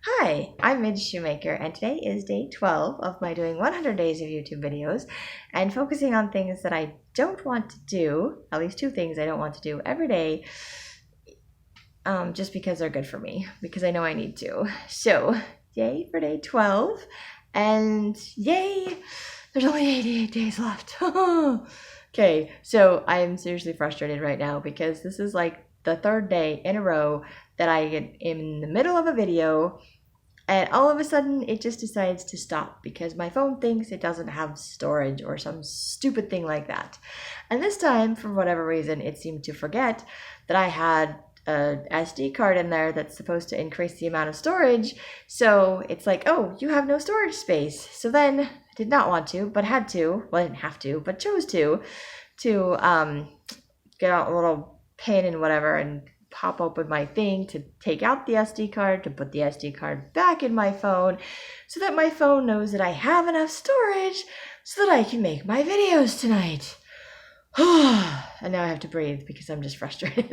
Hi, I'm Midge Shoemaker, and today is day 12 of my doing 100 days of YouTube videos and focusing on things that I don't want to do, at least two things I don't want to do every day, just because they're good for me, because I know I need to. So, yay for day 12, and yay, there's only 88 days left. Okay, so I'm seriously frustrated right now because this is like the third day in a row that I get in the middle of a video and all of a sudden, it just decides to stop because my phone thinks it doesn't have storage or some stupid thing like that. And this time, for whatever reason, it seemed to forget that I had a SD card in there that's supposed to increase the amount of storage. So it's like, oh, you have no storage space. So then I did not want to, but had to. Well, I didn't have to, but chose to get out a little pin and whatever and pop open my thing to take out the SD card, to put the SD card back in my phone so that my phone knows that I have enough storage so that I can make my videos tonight. And now I have to breathe because I'm just frustrated.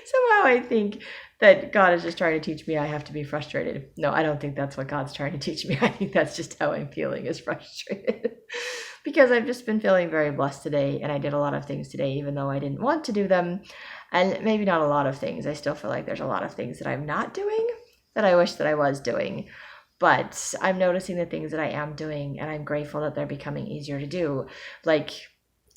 Somehow I think that God is just trying to teach me I have to be frustrated. No, I don't think that's what God's trying to teach me. I think that's just how I'm feeling, is frustrated. Because I've just been feeling very blessed today, and I did a lot of things today even though I didn't want to do them. And maybe not a lot of things. I still feel like there's a lot of things that I'm not doing that I wish that I was doing. But I'm noticing the things that I am doing, and I'm grateful that they're becoming easier to do. Like,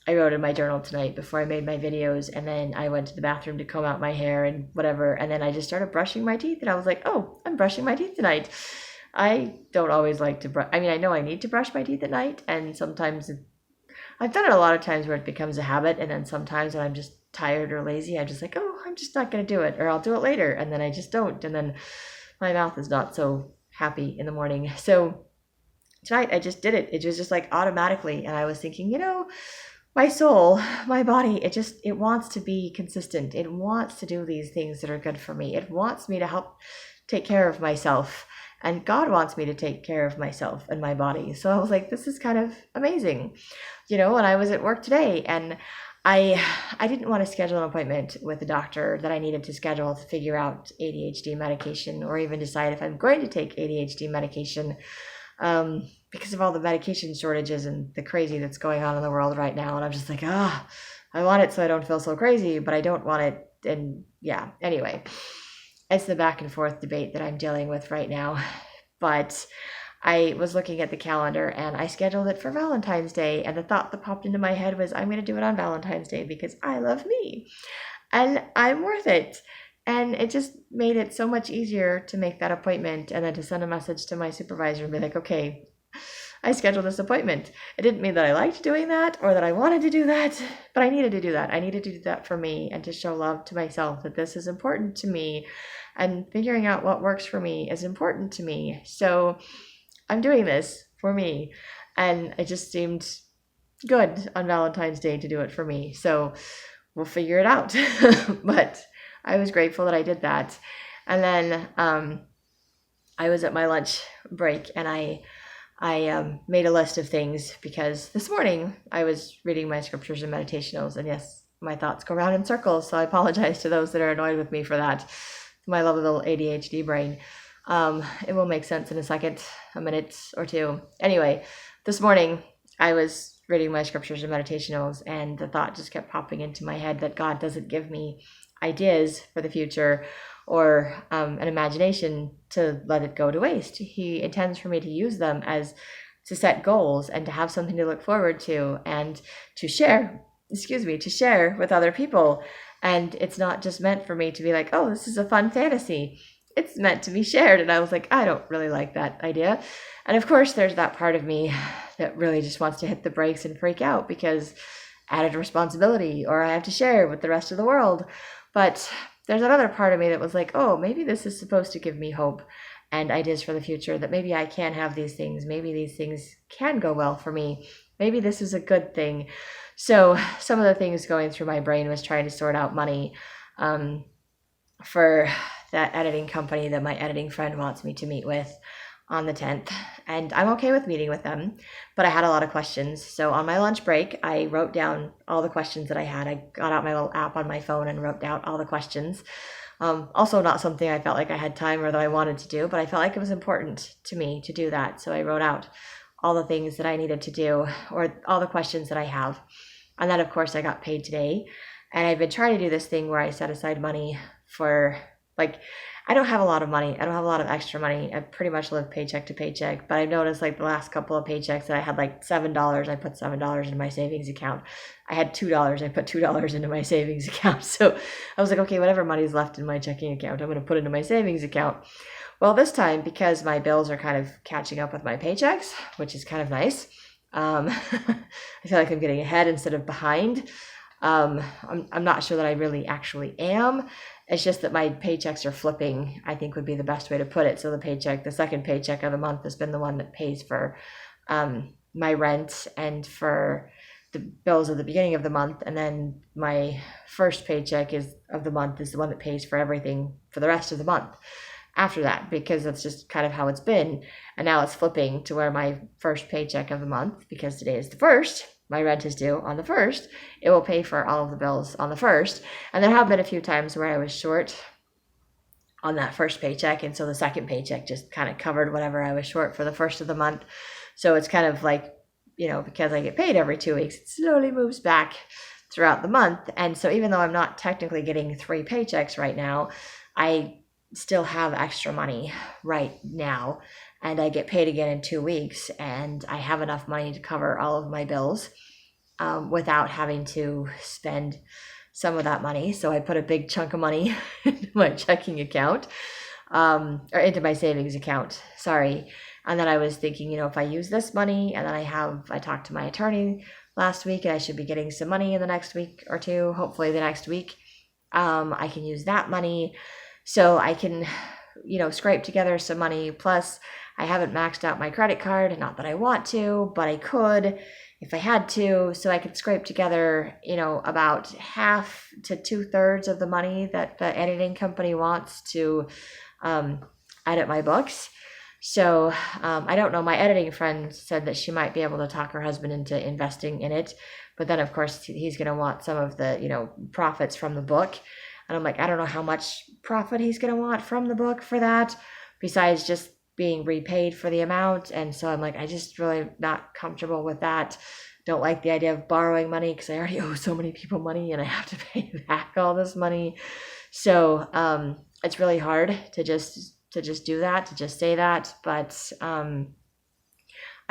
I wrote in my journal tonight before I made my videos, and then I went to the bathroom to comb out my hair and whatever, and then I just started brushing my teeth, and I was like, oh, I'm brushing my teeth tonight. I don't always like to brush. I mean, I know I need to brush my teeth at night, and sometimes I've done it a lot of times where it becomes a habit, and then sometimes when I'm just tired or lazy, I'm just like, oh, I'm just not going to do it, or I'll do it later, and then I just don't, and then my mouth is not so happy in the morning. So tonight I just did it. It was just like automatically, and I was thinking, my soul, my body, it wants to be consistent. It wants to do these things that are good for me. It wants me to help take care of myself. And God wants me to take care of myself and my body. So I was like, this is kind of amazing. And I was at work today, and I didn't want to schedule an appointment with a doctor that I needed to schedule to figure out ADHD medication, or even decide if I'm going to take ADHD medication, because of all the medication shortages and the crazy that's going on in the world right now. And I'm just like, I want it so I don't feel so crazy, but I don't want it. And yeah, anyway, it's the back and forth debate that I'm dealing with right now. But I was looking at the calendar, and I scheduled it for Valentine's Day, and the thought that popped into my head was, I'm going to do it on Valentine's Day because I love me and I'm worth it. And it just made it so much easier to make that appointment, and then to send a message to my supervisor and be like, okay, I scheduled this appointment. It didn't mean that I liked doing that or that I wanted to do that, but I needed to do that. I needed to do that for me and to show love to myself, that this is important to me, and figuring out what works for me is important to me. So I'm doing this for me, and it just seemed good on Valentine's Day to do it for me. So we'll figure it out. But I was grateful that I did that. And then I was at my lunch break, and I made a list of things because this morning I was reading my scriptures and meditationals, and yes, my thoughts go around in circles. So I apologize to those that are annoyed with me for that. My lovely little ADHD brain. It will make sense in a minute or two. Anyway, this morning I was reading my scriptures and meditationals, and the thought just kept popping into my head that God doesn't give me ideas for the future or an imagination to let it go to waste. He intends for me to use them as to set goals and to have something to look forward to, and to share with other people. And it's not just meant for me to be like, oh, this is a fun fantasy. It's meant to be shared. And I was like, I don't really like that idea. And of course, there's that part of me that really just wants to hit the brakes and freak out because added responsibility, or I have to share with the rest of the world. But there's another part of me that was like, oh, maybe this is supposed to give me hope and ideas for the future, that maybe I can have these things. Maybe these things can go well for me. Maybe this is a good thing. So some of the things going through my brain was trying to sort out money for that editing company that my editing friend wants me to meet with on the 10th. And I'm okay with meeting with them, but I had a lot of questions. So on my lunch break, I wrote down all the questions that I had. I got out my little app on my phone and wrote down all the questions. Also not something I felt like I had time or that I wanted to do, but I felt like it was important to me to do that. So I wrote out all the things that I needed to do or all the questions that I have. And then of course I got paid today. And I've been trying to do this thing where I set aside money for, like, I don't have a lot of money. I don't have a lot of extra money. I pretty much live paycheck to paycheck. But I've noticed like the last couple of paychecks that I had like $7. I put $7 into my savings account. I had $2. I put $2 into my savings account. So I was like, okay, whatever money's left in my checking account, I'm going to put into my savings account. Well, this time, because my bills are kind of catching up with my paychecks, which is kind of nice, I feel like I'm getting ahead instead of behind. I'm not sure that I really actually am. It's just that my paychecks are flipping, I think would be the best way to put it. So the second paycheck of the month has been the one that pays for my rent and for the bills at the beginning of the month. And then my first paycheck of the month is the one that pays for everything for the rest of the month after that, because that's just kind of how it's been. And now it's flipping to where my first paycheck of the month, because today is the first, my rent is due on the first, it will pay for all of the bills on the first. And there have been a few times where I was short on that first paycheck, and so the second paycheck just kind of covered whatever I was short for the first of the month. So it's kind of like, because I get paid every 2 weeks, it slowly moves back throughout the month. And so even though I'm not technically getting 3 paychecks right now, I still have extra money right now, and I get paid again in 2 weeks, and I have enough money to cover all of my bills without having to spend some of that money. So I put a big chunk of money into my checking account, or into my savings account, sorry. And then I was thinking, if I use this money, and then I talked to my attorney last week, and I should be getting some money in the next week or two, hopefully the next week. I can use that money so I can, scrape together some money. Plus, I haven't maxed out my credit card, not that I want to, but I could if I had to. So I could scrape together, about half to 2/3 of the money that the editing company wants to edit my books. So I don't know. My editing friend said that she might be able to talk her husband into investing in it. But then, of course, he's going to want some of the, profits from the book. And I'm like, I don't know how much profit he's going to want from the book for that, besides just being repaid for the amount. And so I'm like, I just really not comfortable with that. Don't like the idea of borrowing money because I already owe so many people money and I have to pay back all this money. So it's really hard to just do that, to just say that. But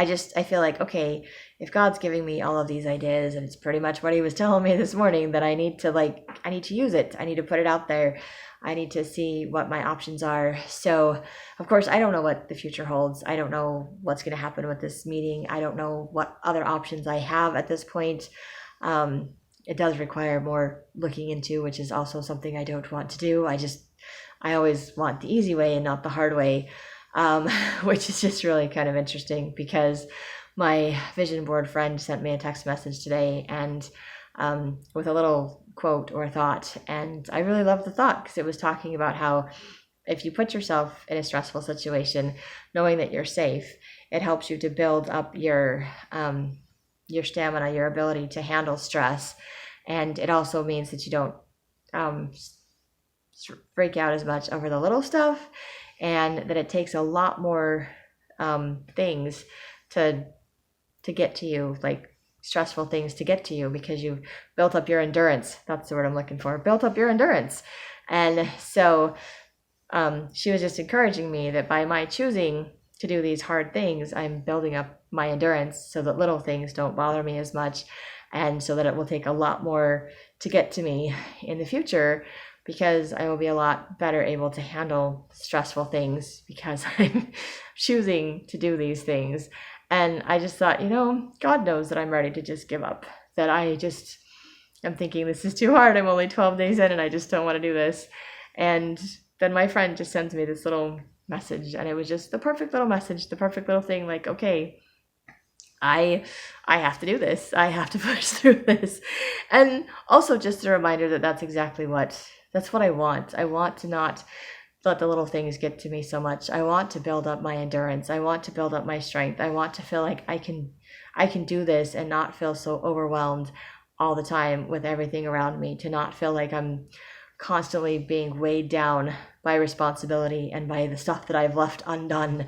I feel like, okay, if God's giving me all of these ideas, and it's pretty much what he was telling me this morning, that I need to use it. I need to put it out there. I need to see what my options are. So, of course, I don't know what the future holds. I don't know what's going to happen with this meeting. I don't know what other options I have at this point. It does require more looking into, which is also something I don't want to do. I always want the easy way and not the hard way, which is just really kind of interesting, because my vision board friend sent me a text message today, and with a little quote or thought, and I really loved the thought, because it was talking about how if you put yourself in a stressful situation, knowing that you're safe, it helps you to build up your stamina, your ability to handle stress, and it also means that you don't freak out as much over the little stuff, and that it takes a lot more things to get to you, like stressful things to get to you, because you've built up your endurance. That's the word I'm looking for. Built up your endurance. And so she was just encouraging me that by my choosing to do these hard things, I'm building up my endurance so that little things don't bother me as much, and so that it will take a lot more to get to me in the future, because I will be a lot better able to handle stressful things because I'm choosing to do these things. And I just thought, God knows that I'm ready to just give up, that I'm thinking this is too hard. I'm only 12 days in and I just don't want to do this. And then my friend just sends me this little message, and it was just the perfect little message, the perfect little thing, like, okay, I have to do this. I have to push through this. And also just a reminder that that's what I want. I want to not let the little things get to me so much. I want to build up my endurance. I want to build up my strength. I want to feel like I can do this and not feel so overwhelmed all the time with everything around me, to not feel like I'm constantly being weighed down by responsibility and by the stuff that I've left undone,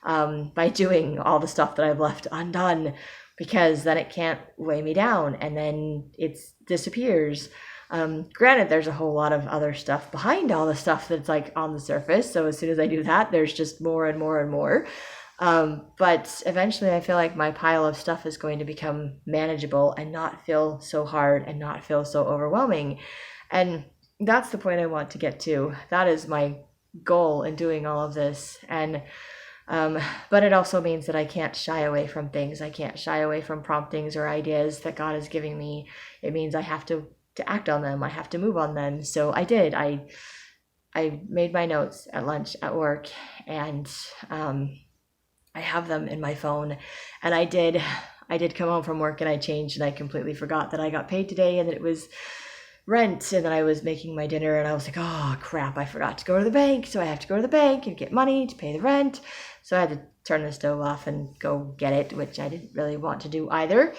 by doing all the stuff that I've left undone, because then it can't weigh me down and then it disappears. Granted, there's a whole lot of other stuff behind all the stuff that's like on the surface. So as soon as I do that, there's just more and more and more. But eventually I feel like my pile of stuff is going to become manageable and not feel so hard and not feel so overwhelming. And that's the point I want to get to. That is my goal in doing all of this. And but it also means that I can't shy away from things. I can't shy away from promptings or ideas that God is giving me. It means I have to act on them. I have to move on them. So I did. I made my notes at lunch at work, and I have them in my phone. And I did come home from work and I changed, and I completely forgot that I got paid today and that it was rent, and then I was making my dinner and I was like, oh crap, I forgot to go to the bank. So I have to go to the bank and get money to pay the rent. So I had to turn the stove off and go get it, which I didn't really want to do either.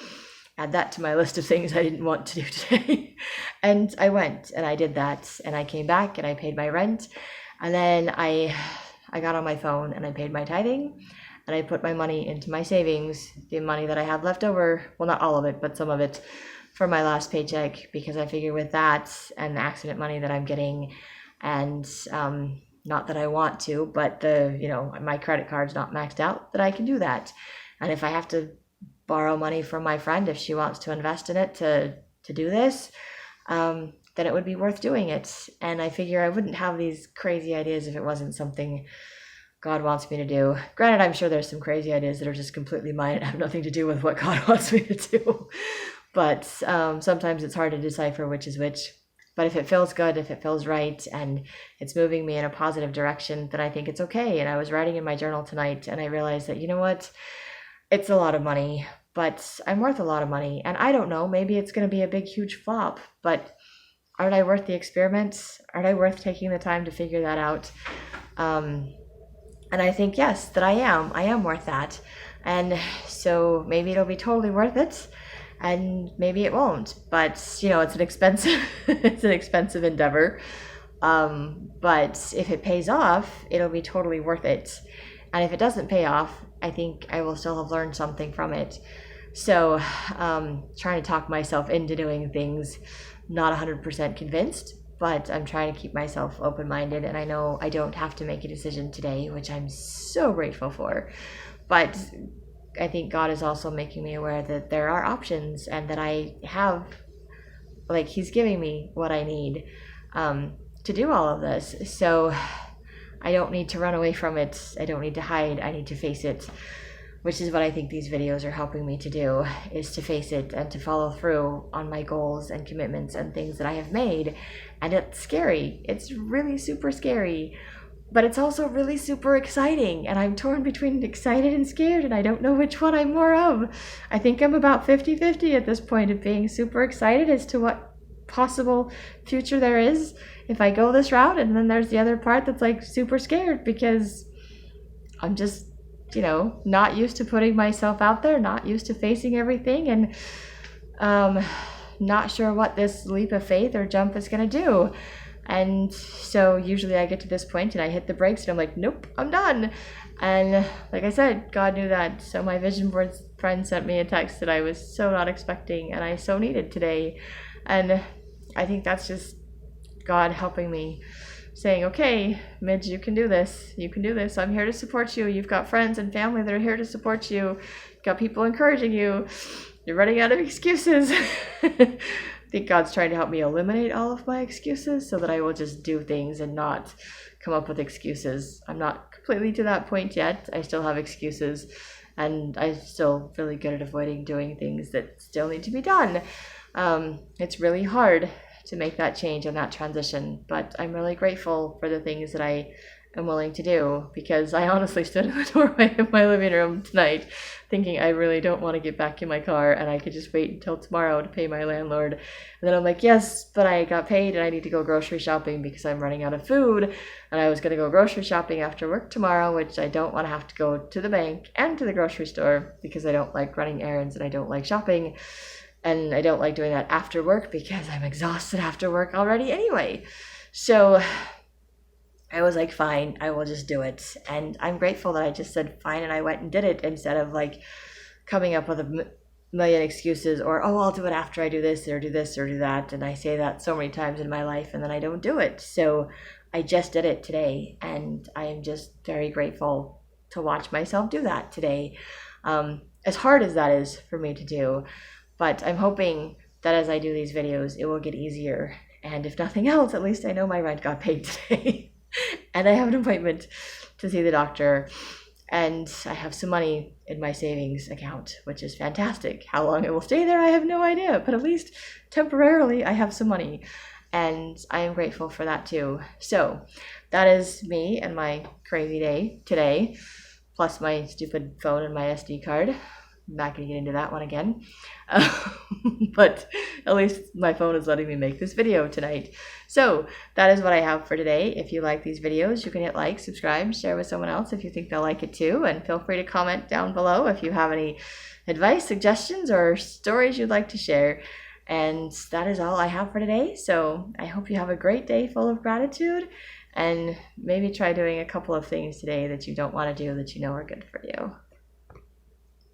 Add that to my list of things I didn't want to do today. And I went and I did that, and I came back and I paid my rent, and then I got on my phone and I paid my tithing, and I put my money into my savings, the money that I had left over, well, not all of it, but some of it, for my last paycheck, because I figure with that and the accident money that I'm getting, and not that I want to, but my credit card's not maxed out, that I can do that. And if I have to borrow money from my friend, if she wants to invest in it to do this, then it would be worth doing it. And I figure I wouldn't have these crazy ideas if it wasn't something God wants me to do. Granted, I'm sure there's some crazy ideas that are just completely mine and have nothing to do with what God wants me to do. But sometimes it's hard to decipher which is which. But if it feels good, if it feels right, and it's moving me in a positive direction, then I think it's okay. And I was writing in my journal tonight, and I realized that, you know what? It's a lot of money, but I'm worth a lot of money. And I don't know, maybe it's going to be a big, huge flop. But aren't I worth the experiment? Aren't I worth taking the time to figure that out? And I think, yes, that I am. I am worth that. And so maybe it'll be totally worth it. And maybe it won't, but it's an expensive endeavor. But if it pays off, it'll be totally worth it. And if it doesn't pay off, I think I will still have learned something from it. So trying to talk myself into doing things, not 100% convinced, but I'm trying to keep myself open-minded. And I know I don't have to make a decision today, which I'm so grateful for. But I think God is also making me aware that there are options, and that I have, He's giving me what I need to do all of this. So I don't need to run away from it. I don't need to hide. I need to face it, which is what I think these videos are helping me to do, is to face it and to follow through on my goals and commitments and things that I have made. And it's scary. It's really super scary. But it's also really super exciting, and I'm torn between excited and scared, and I don't know which one I'm more of. I think I'm about 50-50 at this point, of being super excited as to what possible future there is if I go this route, and then there's the other part that's super scared, because I'm just, not used to putting myself out there, not used to facing everything, and not sure what this leap of faith or jump is going to do. And so usually I get to this point and I hit the brakes and I'm like, nope, I'm done. And like I said, God knew that. So my vision board friend sent me a text that I was so not expecting and I so needed today. And I think that's just God helping me, saying, okay, Midge, you can do this. You can do this. I'm here to support you. You've got friends and family that are here to support you. You've got people encouraging you. You're running out of excuses. I think God's trying to help me eliminate all of my excuses so that I will just do things and not come up with excuses. I'm not completely to that point yet. I still have excuses, and I'm still really good at avoiding doing things that still need to be done. It's really hard to make that change and that transition, but I'm really grateful for the things that I am willing to do, because I honestly stood in the doorway of my living room tonight thinking I really don't want to get back in my car and I could just wait until tomorrow to pay my landlord. And then I'm like, yes, but I got paid and I need to go grocery shopping because I'm running out of food. And I was going to go grocery shopping after work tomorrow, which I don't want to have to go to the bank and to the grocery store because I don't like running errands and I don't like shopping. And I don't like doing that after work because I'm exhausted after work already anyway. So I was like, fine, I will just do it. And I'm grateful that I just said fine and I went and did it instead of like coming up with a million excuses or, oh, I'll do it after I do this or do this or do that. And I say that so many times in my life and then I don't do it. So I just did it today and I am just very grateful to watch myself do that today. As hard as that is for me to do, but I'm hoping that as I do these videos, it will get easier. And if nothing else, at least I know my rent got paid today. And I have an appointment to see the doctor. And I have some money in my savings account, which is fantastic. How long it will stay there, I have no idea. But at least temporarily, I have some money. And I am grateful for that too. So that is me and my crazy day today, plus my stupid phone and my SD card. I'm not going to get into that one again. But at least my phone is letting me make this video tonight. So that is what I have for today. If you like these videos, you can hit like, subscribe, share with someone else if you think they'll like it too. And feel free to comment down below if you have any advice, suggestions, or stories you'd like to share. And that is all I have for today. So I hope you have a great day full of gratitude. And maybe try doing a couple of things today that you don't want to do that you know are good for you.